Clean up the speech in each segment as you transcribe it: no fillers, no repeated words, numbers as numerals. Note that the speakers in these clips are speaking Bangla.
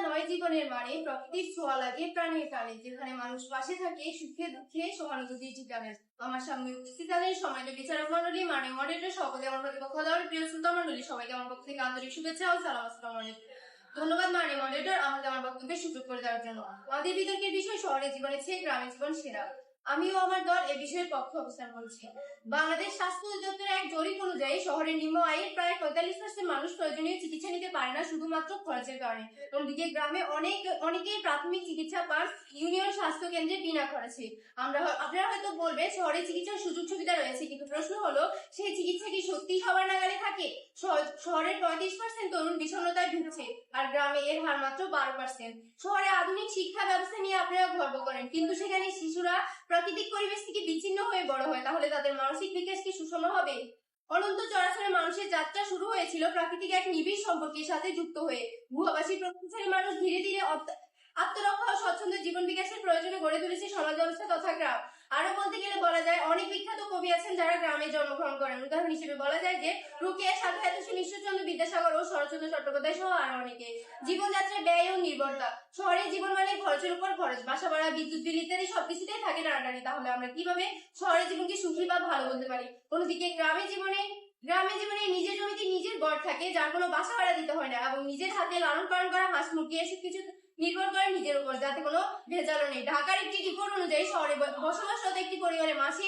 নয় জীবনের মানে প্রকৃতির ছোঁয়া লাগে প্রাণে প্রাণে, যেখানে মানুষ পাশে থাকে সুখে দুঃখে সহানুভূতির ঠিকানে। আমার সামনে উপস্থিত আছেন সম্মানিত বিচারক মন্ডলী, মানে মডারেটর, সকলে আমার প্রতিপক্ষ দলের প্রিয় শ্রোতা মন্ডলী, সবাইকে আমার পক্ষ থেকে আন্তরিক শুভেচ্ছা ও সালাম। আসসালামু আলাইকুম। ধন্যবাদ মানে মডারেটর আমাদের আমার বক্তব্যের সুযোগ করে দেওয়ার জন্য। আমাদের বিতর্কের বিষয় শহরের জীবনের চেয়ে গ্রামের জীবন সেরা। আমিও আমার দল এ বিষয়ের পক্ষে অবস্থান করছি। বাংলাদেশ স্বাস্থ্য অধিদপ্তরের এক জরিপ অনুযায়ী শহরের নিম্ন আয়ের প্রায় 45% মানুষ প্রয়োজনীয় চিকিৎসা নিতে পারে না শুধুমাত্র খরচের কারণে। অন্যদিকে গ্রামে অনেকেই প্রাথমিক চিকিৎসা পান ইউনিয়ন স্বাস্থ্য কেন্দ্রে বিনা খরচে। আপনারা হয়তো বলবেন শহরে চিকিৎসার সুযোগ সুবিধা রয়েছে, কিন্তু প্রশ্ন হলো সেই চিকিৎসা কি সত্যি সবার নাগালে থাকে? শহরের 35% তরুণ বিষণ্ণতায় ভুগছে, আর গ্রামে এর হার মাত্র 12%। শহরে আধুনিক শিক্ষা ব্যবস্থা নিয়ে আপনারা গর্ব করেন, কিন্তু সেখানে শিশুরা প্রাকৃতিক পরিবেশ থেকে বিচ্ছিন্ন হয়ে বড় হয়, তাহলে তাদের মানসিক বিকাশ কি সুষম হবে? অনন্ত চরাচরে মানুষের যাত্রা শুরু হয়েছিল প্রাকৃতিক এক নিবিড় সম্পর্কের সাথে যুক্ত হয়ে। গুহাবাসী প্রকৃতিশালী মানুষ ধীরে ধীরে আত্মরক্ষা ও স্বচ্ছন্দ জীবন বিকাশের প্রয়োজনে গড়ে তুলেছে সমাজ ব্যবস্থা তথা গ্রাম। আরো বলতে গেলে বলা যায় অনেক বিখ্যাত কবি আছেন যারা গ্রামে জন্মগ্রহণ করেন। উদাহরণ হিসেবে বলা যায় যে রুকেয়া, সাধু সেন, ঈশ্বরচন্দ্র বিদ্যাসাগর ও শরৎচন্দ্র চট্টোপাধ্যায় সহ আরো অনেকে। জীবনযাত্রার ব্যয় ও নির্ভরতা। শহরের জীবন মানে খরচের উপর খরচ, বাসা ভাড়া, বিদ্যুৎ বিল ইত্যাদি সবকিছুতেই থাকে টানাটানি। তাহলে আমরা কিভাবে শহরের জীবনকে সুখী বা ভালো বলতে পারি? অন্যদিকে গ্রামের জীবনে নিজের জমিতে নিজের গড় থাকে, যার কোনো বাসা ভাড়া দিতে হয় না, এবং নিজের হাতে লালন পালন করা হাঁস মুরগি এসব কিছু নির্ভর করে নিজের উপর, যাতে কোনো ভেজালও নেই। ঢাকার একটি রিপোর্ট অনুযায়ী শহরে বসবাসরত একটি পরিবারে মাসে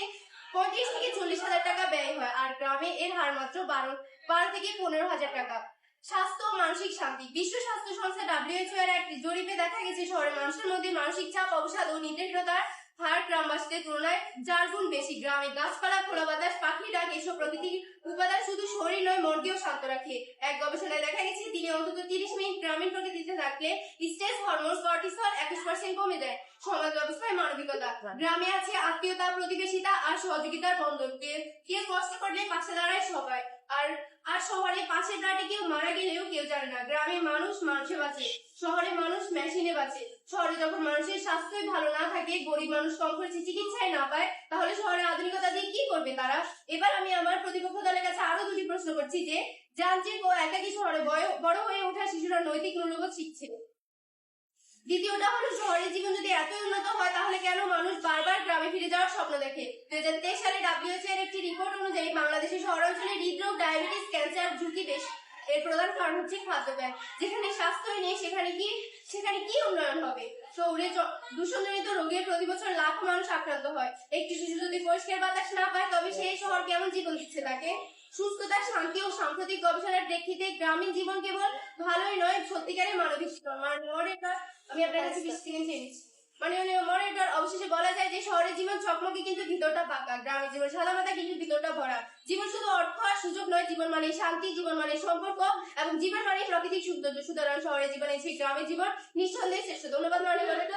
35 থেকে 40,000 টাকা ব্যয় হয়, আর গ্রামে এর হার মাত্র 12 থেকে 15,000 টাকা। স্বাস্থ্য ও মানসিক শান্তি। বিশ্ব স্বাস্থ্য সংস্থা WHO এর একটি জরিপে দেখা গেছে শহরের মানুষের মধ্যে মানসিক চাপ, অবসাদ ও নির্ভরতার হার গ্রামবাসীদের তুলনায় 4 গুণ বেশি। গ্রামে গাছপালা, খোলা বাতাস, পাখির ডাক এসব প্রকৃতির উপাদান শুধু শরীর নয় মনকেও শান্ত রাখে। এক গবেষণায় দেখা গেছে দিনে অন্তত 30 মিনিট গ্রামীণ প্রকৃতিতে থাকলে স্ট্রেস হরমোন কর্টিসল 21% কমে যায়। সমাজ ব্যবস্থায় মানবিকতা। গ্রামে আছে আত্মীয়তা, প্রতিবেশিতা আর সহযোগিতার বন্ধন। কেউ কষ্ট করলে পাশে দাঁড়ায় সবাই। আর শহরে পাশের ফ্ল্যাটে কেউ মারা গেলেও কেউ জানে না। গ্রামে মানুষ মানুষে বাঁচে, শহরে মানুষ মেশিনে বাঁচে। শহরে যখন মানুষের স্বাস্থ্যই ভালো না থাকে, গরিব মানুষ কম খরচে চিকিৎসায় না পায়, তাহলে শহরে আধুনিকতা দিয়ে কি করবে তারা? এবার আমি আমার প্রতিপক্ষ দলের কাছে আরো দুটি প্রশ্ন করছি যে যান্ত্রিক ও একাকী শহরে বড় হয়ে ওঠা শিশুরা নৈতিক মূল্যবোধ শিখছে। দ্বিতীয়টা হলো শহরের জীবন যদি এত উন্নত হয় তাহলে কেন মানুষ বারবার গ্রামে ফিরে যাওয়ার স্বপ্ন দেখে? 2023 সালে WHO এর একটি রিপোর্ট অনুযায়ী বাংলাদেশের শহরাঞ্চলে হৃদরোগ, ডায়াবেটিস, ক্যান্সার ঝুঁকি বেশি। এর প্রধান কারণ হচ্ছে খাদ্যাভ্যাস। যেখানে স্বাস্থ্যই নেই সেখানে কি উন্নয়ন হবে? শহরে দূষণজনিত রোগে প্রতি বছর লাখ মানুষ আক্রান্ত হয়। একটি শিশু যদি পরিষ্কার বাতাস না পায় তবে সেই শহর কেমন জীবন দিচ্ছে তাকে? সুস্থতা, শান্তি ও সাম্প্রতিক গবেষণার প্রেক্ষিতে গ্রামীণ জীবন কেবল ভালোই নয়, সত্যিকারের মানবিক জীবন। আমি আপনার কাছে 20 সেকেন্ড চেয়ে নিচ্ছি। মডারেটর, অবশেষে বলা যায় যে শহরের জীবন চকমকি কিন্তু ভিতরটা পাকা, গ্রামের জীবন সাদামাটা কিন্তু ভিতরটা ভরা। জীবন শুধু অর্থ আর সুযোগ নয়, জীবন মানে শান্তি, জীবন মানে সম্পর্ক, এবং জীবন মানে প্রাকৃতিক সৌন্দর্য। সুতরাং শহরের জীবনে সেই গ্রামের জীবন নিঃসন্দেহে শ্রেষ্ঠ। ধন্যবাদ মডারেটর।